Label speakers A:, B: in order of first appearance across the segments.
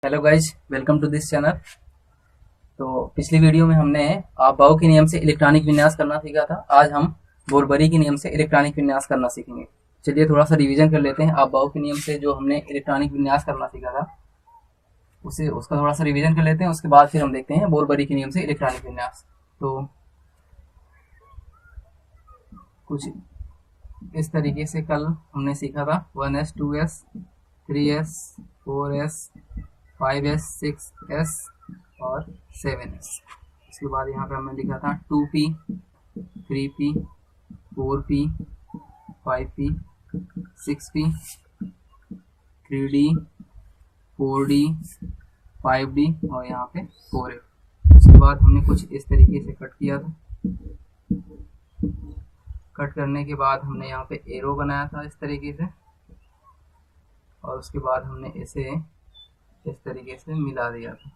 A: Hello guys, welcome to this channel. तो पिछली video में हमने आपबाउ के नियम से इलेक्ट्रॉनिक विन्यास करना सीखा था। आज हम बोरबरी के नियम से इलेक्ट्रॉनिक विन्यास करना सीखेंगे। चलिए थोड़ा सा रिवीजन कर लेते हैं। आपबाउ के नियम से जो हमने इलेक्ट्रॉनिक विन्यास करना सीखा था उसका थोड़ा सा रिवीजन कर लेते हैं। उसके बाद फिर हम देखते हैं बोरबरी के नियम से इलेक्ट्रॉनिक विन्यास। तो कुछ इस तरीके से कल हमने सीखा था 1s 2s 3s 4s 5s 6s और 7s। इसके बाद यहाँ पे हमने लिखा था 2p 3p 4p 5p 6p 3d 4d 5d और यहाँ पे 4f। उसके बाद हमने कुछ इस तरीके से कट किया था। कट करने के बाद हमने यहाँ पे एरो बनाया था इस तरीके से, और उसके बाद हमने इसे इस तरीके से मिला दिया था।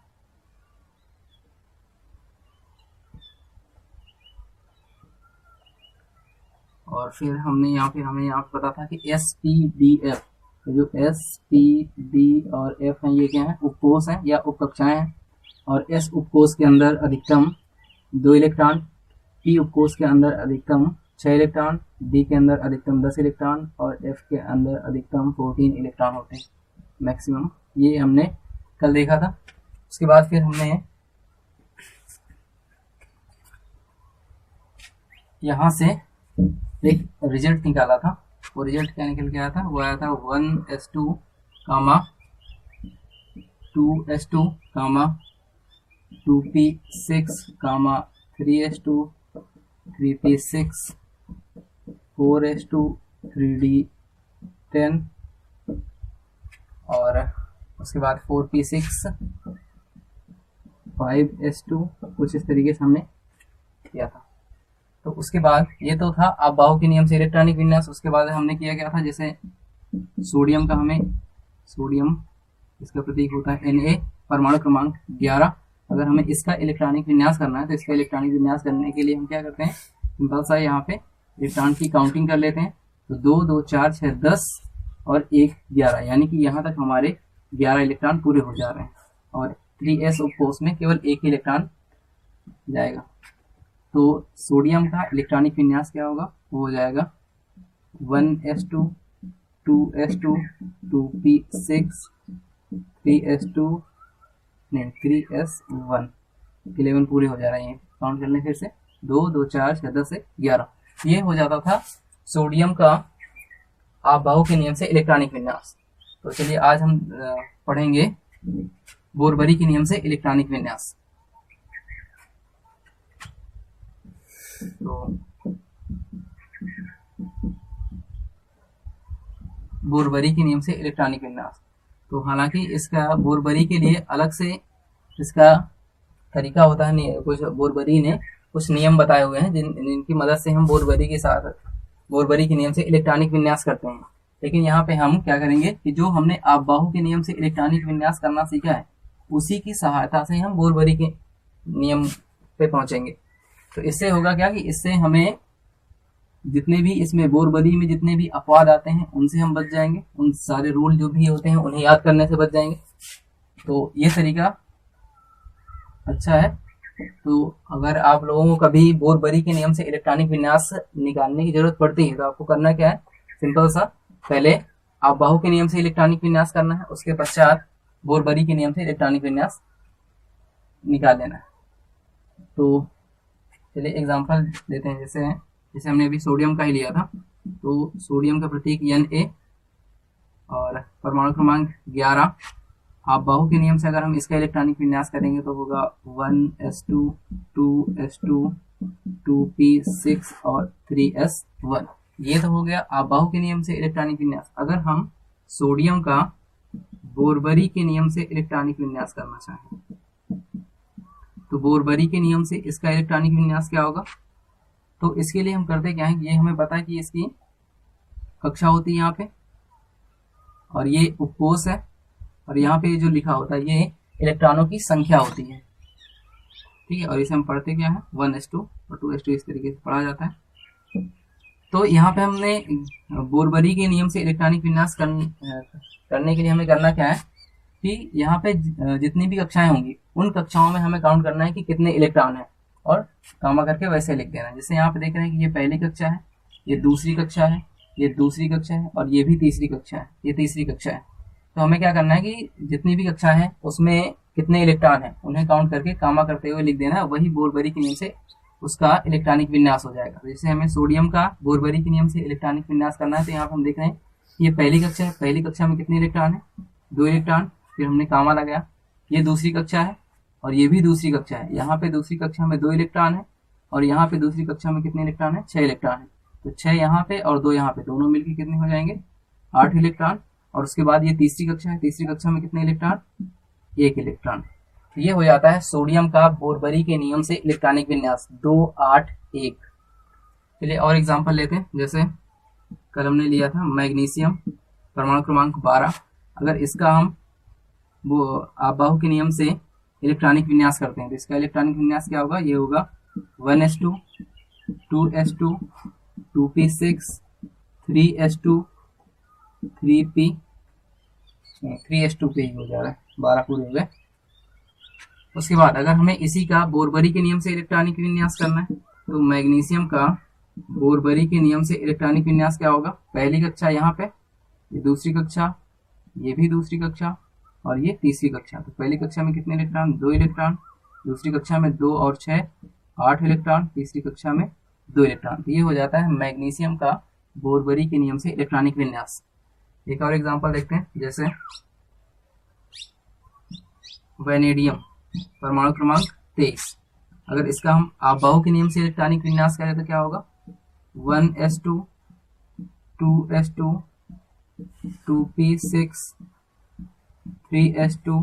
A: और फिर हमें यहाँ पे पता था कि एस पी डी एफ, जो एस पी डी और एफ हैं ये क्या है, उपकोष हैं या उपकक्षाएं हैं। और एस उपकोष के अंदर अधिकतम 2 इलेक्ट्रॉन, पी उपकोष के अंदर अधिकतम 6 इलेक्ट्रॉन, डी के अंदर अधिकतम 10 इलेक्ट्रॉन और एफ के अंदर अधिकतम 14 इलेक्ट्रॉन होते हैं मैक्सिमम। ये हमने कल देखा था। उसके बाद फिर हमने यहाँ से एक रिजल्ट निकाला था। वो रिजल्ट क्या निकल के आया था? वो आया था 1s2 कामा 2s2 कामा 2p6 कामा 3s2 3p6 4s2 3d10 और उसके बाद 4p6 5s2 कुछ इस तरीके से हमने किया था। तो उसके बाद ये तो था आपबाउ के नियम से इलेक्ट्रॉनिक विन्यास। उसके बाद हमने किया क्या था, जैसे सोडियम का सोडियम इसका प्रतीक होता है Na, परमाणु क्रमांक 11। अगर हमें इसका इलेक्ट्रॉनिक विन्यास करना है तो इसका इलेक्ट्रॉनिक विन्यास करने के लिए हम क्या करते हैं, सिंपल सा यहाँ पे इलेक्ट्रॉन की काउंटिंग कर लेते हैं। तो 2 2 4 6 10 और 1 11, यानी कि यहाँ तक हमारे 11 इलेक्ट्रॉन पूरे हो जा रहे हैं। और 3s उपकोष में केवल 1 इलेक्ट्रॉन जाएगा। तो सोडियम का इलेक्ट्रॉनिक विन्यास क्या होगा, वो हो जाएगा 1s2 2s2 2p6 3s2 नहीं 3s1 11 पूरे हो जा रहे हैं। काउंट कर लें फिर से, 2 2 4 6 10 से 11। ये हो जाता था सोडियम का आपबाउ के नियम से इलेक्ट्रॉनिक विन्यास। तो चलिए आज हम पढ़ेंगे बोरबरी के नियम से इलेक्ट्रॉनिक विन्यास। तो बोरबरी के नियम से इलेक्ट्रॉनिक विन्यास, तो हालांकि इसका बोरबरी के लिए अलग से इसका तरीका होता है। कुछ बोरबरी ने कुछ नियम बताए हुए हैं जिनकी मदद से हम बोरबरी के नियम से इलेक्ट्रॉनिक विन्यास करते हैं। लेकिन यहाँ पे हम क्या करेंगे कि जो हमने आपबाहु के नियम से इलेक्ट्रॉनिक विन्यास करना सीखा है उसी की सहायता से हम बोरबरी के नियम पे पहुंचेंगे। तो इससे होगा क्या कि इससे हमें जितने भी इसमें बोरबरी में जितने भी अपवाद आते हैं उनसे हम बच जाएंगे। उन सारे रूल जो भी होते हैं उन्हें याद करने से बच जाएंगे। तो ये तरीका अच्छा है। तो अगर आप लोगों को कभी बोरबरी के नियम से इलेक्ट्रॉनिक विन्यास निकालने की जरूरत पड़ती है तो आपको करना क्या है, सिंपल सा, पहले आपबाहु के नियम से इलेक्ट्रॉनिक विन्यास करना है, उसके पश्चात बोरबरी के नियम से इलेक्ट्रॉनिक विन्यास निकाल लेना है। तो चलिए एग्जांपल देते हैं। जैसे हमने अभी सोडियम का ही लिया था। तो सोडियम का प्रतीक Na और परमाणु क्रमांक 11। आपबाहु के नियम से अगर हम इसका इलेक्ट्रॉनिक विन्यास करेंगे तो होगा 1s2 2s2 2p6 और 3s1। ये तो हो गया आपबाहु के नियम से इलेक्ट्रॉनिक विन्यास। अगर हम सोडियम का बोरबरी के नियम से इलेक्ट्रॉनिक विन्यास करना चाहें तो बोरबरी के नियम से इसका इलेक्ट्रॉनिक विन्यास क्या होगा। तो इसके लिए हम करते क्या है, ये हमें पता है कि इसकी कक्षा होती है यहाँ पे, और ये उपकोष है, और यहाँ पे जो लिखा होता है ये इलेक्ट्रॉनों की संख्या होती है। ठीक है, और इसे हम पढ़ते क्या है 1s2 और 2s2 इस तरीके से पढ़ा जाता है। तो यहाँ पे हमने बोरबरी के नियम से इलेक्ट्रॉनिक विन्यास करने के लिए हमें करना क्या है कि यहाँ पे जितनी भी कक्षाएं होंगी उन कक्षाओं में हमें काउंट करना है कि कितने इलेक्ट्रॉन है, और कामा करके वैसे लिख देना है। जैसे यहाँ पे देख रहे हैं कि ये पहली कक्षा है, ये दूसरी कक्षा है, ये दूसरी कक्षा है, और ये भी तीसरी कक्षा है, ये तीसरी कक्षा है। तो हमें क्या करना है कि जितनी भी कक्षा है उसमें कितने इलेक्ट्रॉन है उन्हें काउंट करके कामा करते हुए लिख देना है। वही बोरबरी के नियम से उसका इलेक्ट्रॉनिक विन्यास हो जाएगा। जैसे हमें सोडियम का बोरबरी के नियम से इलेक्ट्रॉनिक विन्यास करना है, तो यहाँ पर हम देख रहे हैं ये पहली कक्षा है, पहली कक्षा में कितने इलेक्ट्रॉन है, 2 इलेक्ट्रॉन, फिर हमने कामा लगाया। ये दूसरी कक्षा है और ये भी दूसरी कक्षा है, यहाँ पे दूसरी कक्षा में 2 इलेक्ट्रॉन है, और यहाँ पे दूसरी कक्षा में कितने इलेक्ट्रॉन है, 6 इलेक्ट्रॉन है। तो 6 यहाँ पे और 2 यहाँ पे, दोनों मिलकर कितने हो जाएंगे, 8 इलेक्ट्रॉन। और उसके बाद ये तीसरी कक्षा है, तीसरी कक्षा में कितने इलेक्ट्रॉन, 1 इलेक्ट्रॉन। तो ये हो जाता है सोडियम का बोरबरी के नियम से इलेक्ट्रॉनिक विन्यास 2 8 1। चलिए और एग्जांपल लेते हैं। जैसे कल हमने लिया था मैग्नीशियम परमाणु क्रमांक 12, अगर इसका हम वो आबाहु के नियम से इलेक्ट्रॉनिक विन्यास करते हैं तो इसका इलेक्ट्रॉनिक विन्यास क्या होगा, ये होगा 1s2 2s2 2p6 3s2 3p 3s2 पे ही हो जा रहा है, 12 पूरे हो गए। उसके बाद अगर हमें इसी का बोरबरी के नियम से इलेक्ट्रॉनिक विन्यास करना है तो मैग्नीशियम का बोरबरी के नियम से इलेक्ट्रॉनिक विन्यास क्या होगा, पहली कक्षा यहाँ पे, ये दूसरी कक्षा, ये भी दूसरी कक्षा, और ये तीसरी कक्षा। तो पहली कक्षा में कितने इलेक्ट्रॉन, 2 इलेक्ट्रॉन, दूसरी कक्षा में 2 और 6 8 इलेक्ट्रॉन, तीसरी कक्षा में 2 इलेक्ट्रॉन। तो ये हो जाता है मैग्नीशियम का बोरबरी के नियम से इलेक्ट्रॉनिक विन्यास। एक और एग्जांपल देखते हैं। जैसे वेनेडियम परमाणु क्रमांक 23, अगर इसका हम आबाहु के नियम से इलेक्ट्रॉनिक विन्यास करें तो क्या होगा, 1s2 2s2 2p6 3s2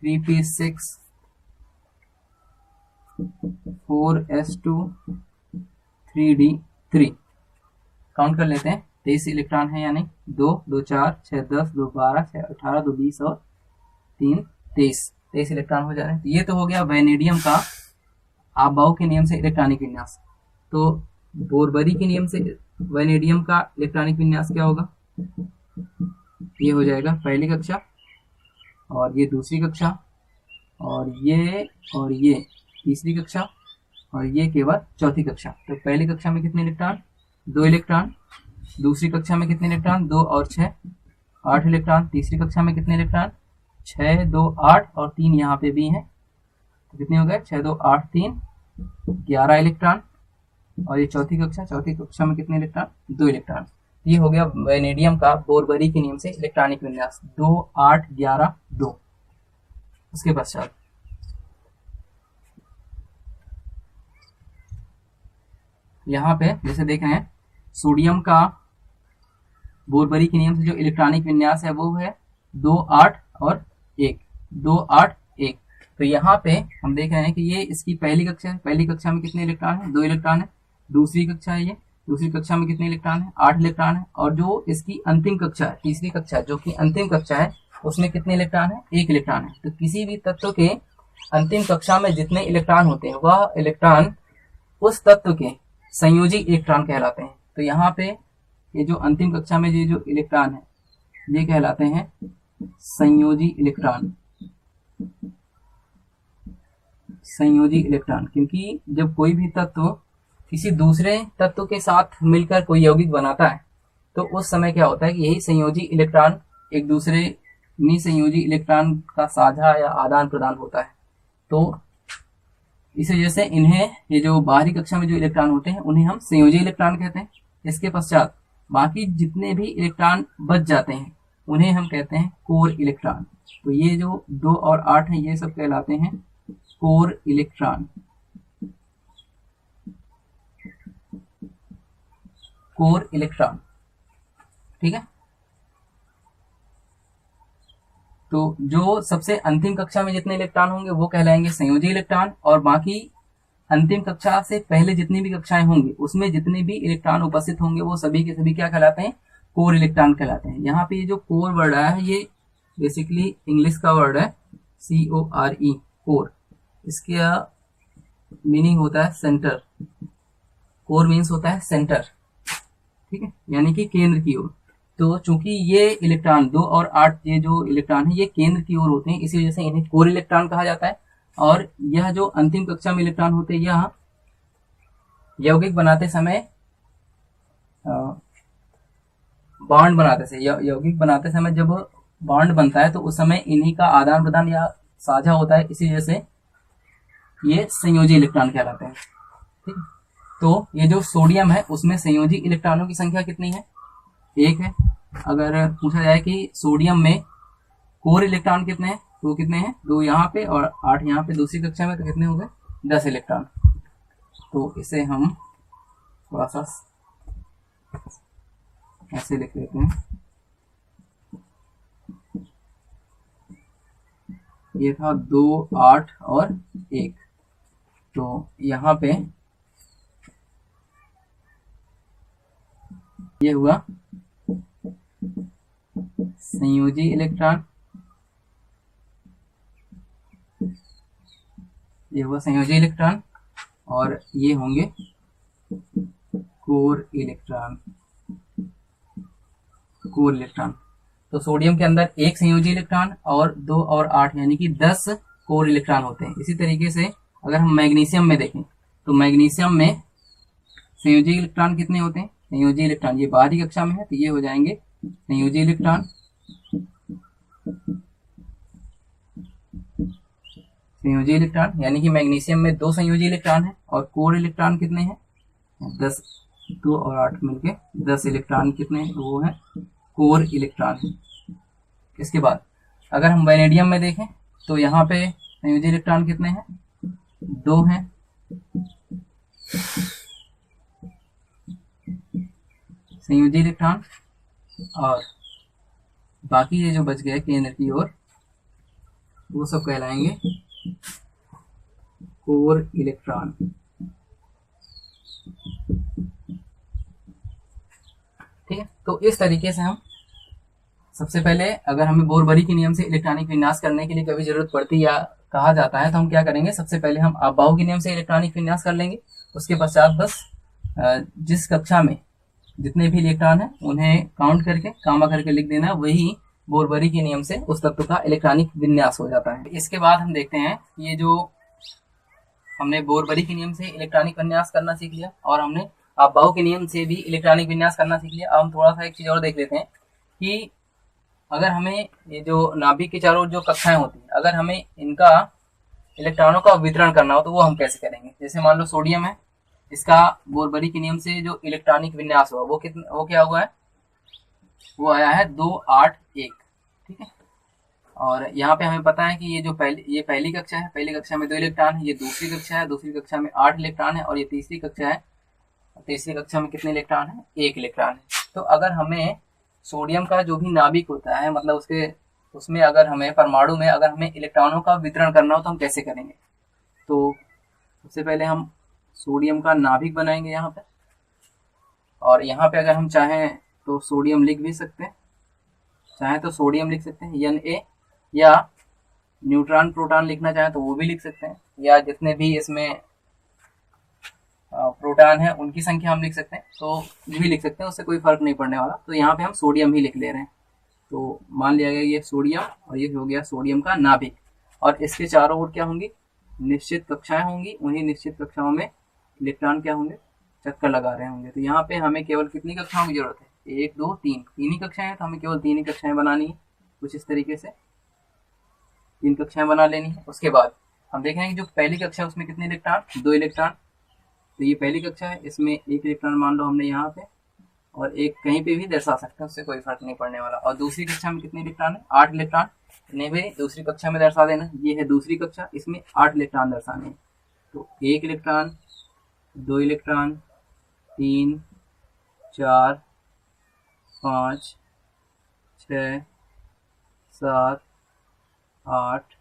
A: 3p6 4s2 3d3। Count कर लेते हैं, 23 इलेक्ट्रॉन है, यानी 2 2 4 6 10 2 12 6 18 2 20 और 3 23 इलेक्ट्रॉन हो जा रहे हैं। तो ये तो हो गया वेनेडियम का आबाहु के नियम से इलेक्ट्रॉनिक विन्यास। तो बोरबरी के नियम से वेनेडियम का इलेक्ट्रॉनिक विन्यास क्या होगा, ये हो जाएगा पहली कक्षा, और ये दूसरी कक्षा, और ये तीसरी कक्षा, और ये केवल चौथी कक्षा। तो पहली कक्षा में कितने इलेक्ट्रॉन, 2 इलेक्ट्रॉन, दूसरी कक्षा में कितने इलेक्ट्रॉन, 2 और 6 8 इलेक्ट्रॉन, तीसरी कक्षा में कितने इलेक्ट्रॉन, 6 2 8 और 3 यहाँ पे भी हैं, तो कितने हो गए, 6 2 8 3 11 इलेक्ट्रॉन। और ये चौथी कक्षा में कितने इलेक्ट्रॉन, 2 इलेक्ट्रॉन। ये हो गया वेनेडियम का बोरबरी के नियम से इलेक्ट्रॉनिक विन्यास 2 8 11 2। उसके पश्चात यहाँ पे जैसे देख रहे हैं सोडियम का बोरबरी के नियम से जो इलेक्ट्रॉनिक विन्यास है वो है 2 8 और 1 2 8 1। तो यहाँ पे हम देख रहे हैं कि ये इसकी पहली कक्षा है, पहली कक्षा में कितने इलेक्ट्रॉन है, 2 इलेक्ट्रॉन है। दूसरी कक्षा है, ये दूसरी कक्षा में कितने इलेक्ट्रॉन है, 8 इलेक्ट्रॉन है। और जो इसकी अंतिम कक्षा है, तीसरी कक्षा जो कि अंतिम कक्षा है, उसमें कितने इलेक्ट्रॉन है, 1 इलेक्ट्रॉन है। तो किसी भी तत्व के अंतिम कक्षा में जितने इलेक्ट्रॉन होते हैं वह इलेक्ट्रॉन उस तत्व के संयोजी इलेक्ट्रॉन कहलाते हैं। तो यहाँ पे ये जो अंतिम कक्षा में ये जो इलेक्ट्रॉन है ये कहलाते हैं संयोजी इलेक्ट्रॉन, संयोजी इलेक्ट्रॉन। क्योंकि जब कोई भी तत्व किसी दूसरे तत्व के साथ मिलकर कोई यौगिक बनाता है तो उस समय क्या होता है कि यही संयोजी इलेक्ट्रॉन एक दूसरे निसंयोजी इलेक्ट्रॉन का साझा या आदान प्रदान होता है। तो इस वजह से इन्हें, ये जो बाहरी कक्षा में जो इलेक्ट्रॉन होते हैं उन्हें हम संयोजी इलेक्ट्रॉन कहते हैं। इसके पश्चात बाकी जितने भी इलेक्ट्रॉन बच जाते हैं उन्हें हम कहते हैं कोर इलेक्ट्रॉन। तो ये जो 2 और 8 हैं ये सब कहलाते हैं कोर इलेक्ट्रॉन, कोर इलेक्ट्रॉन। ठीक है, तो जो सबसे अंतिम कक्षा में जितने इलेक्ट्रॉन होंगे वो कहलाएंगे संयोजी इलेक्ट्रॉन, और बाकी अंतिम कक्षा से पहले जितनी भी कक्षाएं होंगी उसमें जितने भी इलेक्ट्रॉन उपस्थित होंगे वो सभी के सभी क्या कहलाते हैं, कोर इलेक्ट्रॉन कहलाते हैं। यहाँ पे ये जो कोर वर्ड आया है ये बेसिकली इंग्लिश का वर्ड है, CORE, कोर। इसका मीनिंग होता है सेंटर, कोर मीन्स होता है सेंटर, ठीक है, यानी कि केंद्र की ओर। तो चूंकि ये इलेक्ट्रॉन 2 और 8 ये जो इलेक्ट्रॉन है ये केंद्र की ओर होते हैं, इसी वजह से इन्हें कोर इलेक्ट्रॉन कहा जाता है। और यह जो अंतिम कक्षा में इलेक्ट्रॉन होते हैं यह यौगिक बनाते समय बॉन्ड बनाते से यौगिक बनाते समय जब बॉन्ड बनता है तो उस समय इन्हीं का आदान प्रदान या साझा होता है, इसी वजह से ये संयोजी इलेक्ट्रॉन कहलाते हैं। ठीक, तो ये जो सोडियम है उसमें संयोजी इलेक्ट्रॉनों की संख्या कितनी है? 1 है। अगर पूछा जाए कि सोडियम में कोर इलेक्ट्रॉन कितने हैं तो कितने हैं? 2 यहाँ पे और 8 यहाँ पे दूसरी कक्षा में, तो कितने हो गए? 10 इलेक्ट्रॉन। तो इसे हम थोड़ा सा ऐसे लिख लेते हैं, ये था 2, 8 और 1। तो यहाँ पे ये हुआ संयोजी इलेक्ट्रॉन, ये हुआ संयोजी इलेक्ट्रॉन, और ये होंगे कोर इलेक्ट्रॉन। कोर इलेक्ट्रॉन, तो सोडियम के अंदर 1 संयोजी इलेक्ट्रॉन और 2 और 8 यानी कि 10 कोर इलेक्ट्रॉन होते हैं। इसी तरीके से अगर हम मैग्नीशियम में देखें तो मैग्नीशियम में संयोजी इलेक्ट्रॉन कितने होते हैं? संयोजी इलेक्ट्रॉन ये बाहरी कक्षा में है तो ये हो जाएंगे संयोजी इलेक्ट्रॉन। संयोजी इलेक्ट्रॉन यानी कि मैग्नीशियम में 2 संयोजी इलेक्ट्रॉन है, और कोर इलेक्ट्रॉन कितने हैं? 10। 2 और 8 मिलके 10 इलेक्ट्रॉन कितने हैं? वो है कोर इलेक्ट्रॉन। इसके बाद अगर हम वैनेडियम में देखें तो यहाँ पे संयोजी इलेक्ट्रॉन कितने हैं? 2 हैं। संयोजी इलेक्ट्रॉन, और बाकी ये जो बच गए केंद्र की ओर वो सब कहलाएंगे कोर इलेक्ट्रॉन। ठीक है, तो इस तरीके से हम सबसे पहले अगर हमें बोरबरी के नियम से इलेक्ट्रॉनिक विन्यास करने के लिए कभी जरूरत पड़ती या कहा जाता है तो हम क्या करेंगे? सबसे पहले हम अबाउ के नियम से इलेक्ट्रॉनिक विन्यास कर लेंगे। उसके पश्चात बस जिस कक्षा में जितने भी इलेक्ट्रॉन है उन्हें काउंट करके कामा करके लिख देना, वही बोरबरी के नियम से उस तत्व का इलेक्ट्रॉनिक विन्यास हो जाता है। इसके बाद हम देखते हैं ये जो हमने बोरबरी के नियम से इलेक्ट्रॉनिक विन्यास करना सीख लिया और हमने अबाउ के नियम से भी इलेक्ट्रॉनिक विन्यास करना सीख लिया। अब हम थोड़ा सा एक चीज और देख लेते हैं कि अगर हमें ये जो नाभिक के चारों जो कक्षाएं होती हैं, अगर हमें इनका इलेक्ट्रॉनों का वितरण करना हो तो वो हम कैसे करेंगे? जैसे मान लो सोडियम है, इसका बोरबरी के नियम से जो इलेक्ट्रॉनिक विन्यास हुआ वो क्या हुआ है? वो आया है 2, 8, 1। ठीक है, और यहाँ पे हमें पता है कि ये जो पहली कक्षा है, पहली कक्षा में 2 इलेक्ट्रॉन है, ये दूसरी कक्षा है, दूसरी कक्षा में 8 इलेक्ट्रॉन है, और ये तीसरी कक्षा है, तीसरी कक्षा में कितने इलेक्ट्रॉन है? 1 इलेक्ट्रॉन है। तो अगर हमें सोडियम का जो भी नाभिक होता है, मतलब उसमें अगर हमें परमाणु में अगर हमें इलेक्ट्रॉनों का वितरण करना हो तो हम कैसे करेंगे? तो सबसे पहले हम सोडियम का नाभिक बनाएंगे यहाँ पे, और यहाँ पे अगर हम चाहें तो सोडियम लिख भी सकते हैं, चाहें तो सोडियम लिख सकते हैं Na, या न्यूट्रॉन प्रोटॉन लिखना चाहें तो वो भी लिख सकते हैं, या जितने भी इसमें प्रोटॉन है उनकी संख्या हम लिख सकते हैं, तो भी लिख सकते हैं, उससे कोई फर्क नहीं पड़ने वाला। तो यहाँ पे हम सोडियम ही लिख ले रहे हैं। तो मान लिया गया ये सोडियम, और ये हो गया सोडियम का नाभिक, और इसके चारों ओर क्या होंगी? निश्चित कक्षाएं होंगी। उन्हीं निश्चित कक्षाओं में इलेक्ट्रॉन क्या होंगे? चक्कर लगा रहे होंगे। तो यहाँ पे हमें केवल कितनी कक्षाओं की जरूरत है? 1, 2, 3, 3 ही कक्षाएं हैं, तो हमें केवल 3 ही कक्षाएं बनानी है। कुछ इस तरीके से 3 कक्षाएं बना लेनी है। उसके बाद हम देखेंगे कि जो पहली कक्षा है उसमें कितने इलेक्ट्रॉन? 2 इलेक्ट्रॉन। तो ये पहली कक्षा है, इसमें 1 इलेक्ट्रॉन मान लो हमने यहाँ पे, और एक कहीं पे भी दर्शा सकते हैं, उससे कोई फर्क नहीं पड़ने वाला। और दूसरी कक्षा में कितने इलेक्ट्रॉन है? 8 इलेक्ट्रॉन। इन्हें भी दूसरी कक्षा में दर्शा देना। ये है दूसरी कक्षा, इसमें 8 इलेक्ट्रॉन दर्शाने हैं। तो 1 इलेक्ट्रॉन, 2 इलेक्ट्रॉन, 3, 4, 5, 6, 7, 8,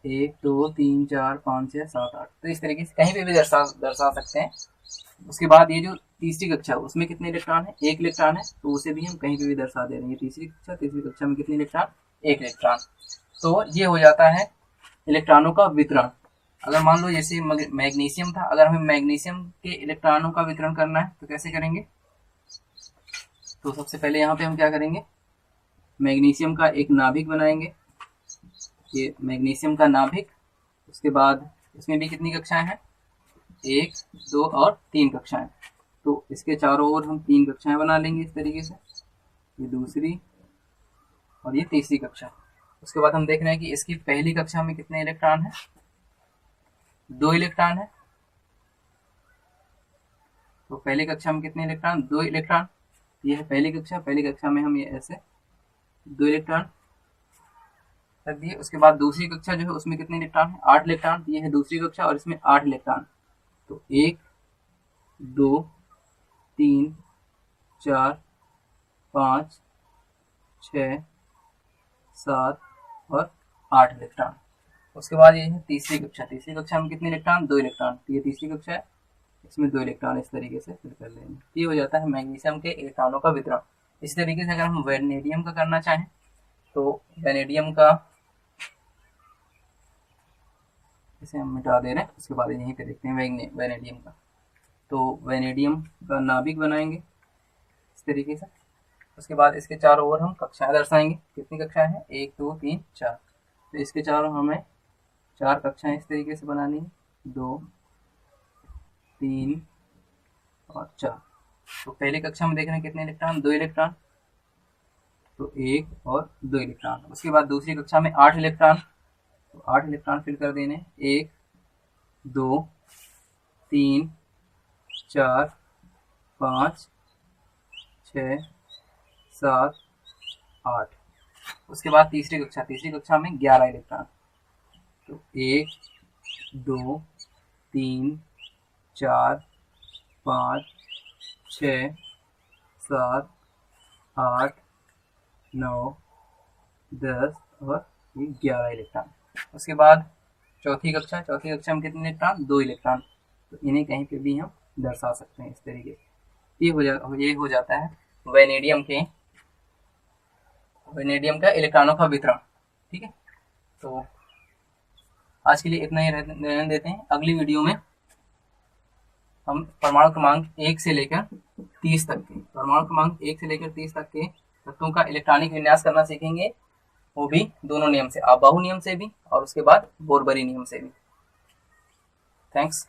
A: 1, 2, 3, 4, 5, 6, 7, 8। तो इस तरीके से कहीं पे भी दर्शा सकते हैं। उसके बाद ये जो तीसरी कक्षा है उसमें कितने इलेक्ट्रॉन है? 1 इलेक्ट्रॉन है, तो उसे भी हम कहीं पे भी दर्शा दे रहे हैं। तीसरी कक्षा में कितने इलेक्ट्रॉन? 1 इलेक्ट्रॉन। तो ये हो जाता है इलेक्ट्रॉनों का वितरण। अगर मान लो जैसे मैग्नीशियम था, अगर हमें मैग्नीशियम के इलेक्ट्रॉनों का वितरण करना है तो कैसे करेंगे? तो सबसे पहले यहाँ पे हम क्या करेंगे, मैग्नीशियम का एक नाभिक बनाएंगे, ये मैग्नीशियम का नाभिक। उसके बाद इसमें भी कितनी कक्षाएं हैं, 1, 2 और 3 कक्षाएं। तो इसके चारों ओर हम 3 कक्षाएं बना लेंगे इस तरीके से, ये दूसरी और ये तीसरी कक्षा। उसके बाद हम देख रहे हैं कि इसकी पहली कक्षा में कितने इलेक्ट्रॉन है, 2 इलेक्ट्रॉन है। तो पहली कक्षा में कितने इलेक्ट्रॉन, 2 इलेक्ट्रॉन। ये है पहली कक्षा, पहली कक्षा में हम ये ऐसे 2 इलेक्ट्रॉन रख दिए। उसके बाद दूसरी कक्षा जो है उसमें कितने इलेक्ट्रॉन है, 8 इलेक्ट्रॉन। ये है दूसरी कक्षा और इसमें 8 इलेक्ट्रॉन। तो 1, 2, 3, 4, 5, 6, 7 और 8 इलेक्ट्रॉन। उसके बाद ये है तीसरी कक्षा, तीसरी कक्षा में कितने इलेक्ट्रॉन, 2 इलेक्ट्रॉन। ये तीसरी कक्षा है, इसमें 2 इलेक्ट्रॉन इस तरीके से फिल कर लेंगे। ये हो जाता है मैग्नीशियम के इलेक्ट्रॉनों का वितरण। इस तरीके से अगर हम वैनेडियम का करना चाहें तो वैनेडियम का इसे हम मिटा दे रहे हैं, उसके बाद यहीं पे देखते हैं वैनेडियम का। तो वैनेडियम का नाभिक बनाएंगे इस तरीके से। उसके बाद इसके चारों ओर हम कक्षाएं दर्शाएंगे। कितनी कक्षाएं हैं, 1, 2, 3, 4। तो इसके चारों हमें 4 कक्षाएं इस तरीके से बनानी है, 2, 3 और 4। तो पहली कक्षा में देख रहे हैं कितने इलेक्ट्रॉन, 2 इलेक्ट्रॉन। तो 1 और 2 इलेक्ट्रॉन। उसके बाद दूसरी कक्षा में 8 इलेक्ट्रॉन। तो 8 इलेक्ट्रॉन फिल कर देने, 1, 2, 3, 4, 5, 6, 7, 8। उसके बाद तीसरी कक्षा में 11 इलेक्ट्रॉन। तो 1, 2, 3, 4, 5, 6, 7, 8, 9, 10 और 11 इलेक्ट्रॉन। उसके बाद चौथी कक्षा में कितने इलेक्ट्रॉन, 2 इलेक्ट्रॉन। तो इन्हें कहीं पे भी हम दर्शा सकते हैं इस तरीके से। ये हो जाता है वैनेडियम का इलेक्ट्रॉनों का वितरण। ठीक है, तो आज के लिए इतना ही रहने देते हैं। अगली वीडियो में हम परमाणु क्रमांक 1 से लेकर 30 तक के तत्वों का इलेक्ट्रॉनिक विन्यास करना सीखेंगे, वो भी दोनों नियम से, आबाहु नियम से भी और उसके बाद बोरबरी नियम से भी। थैंक्स।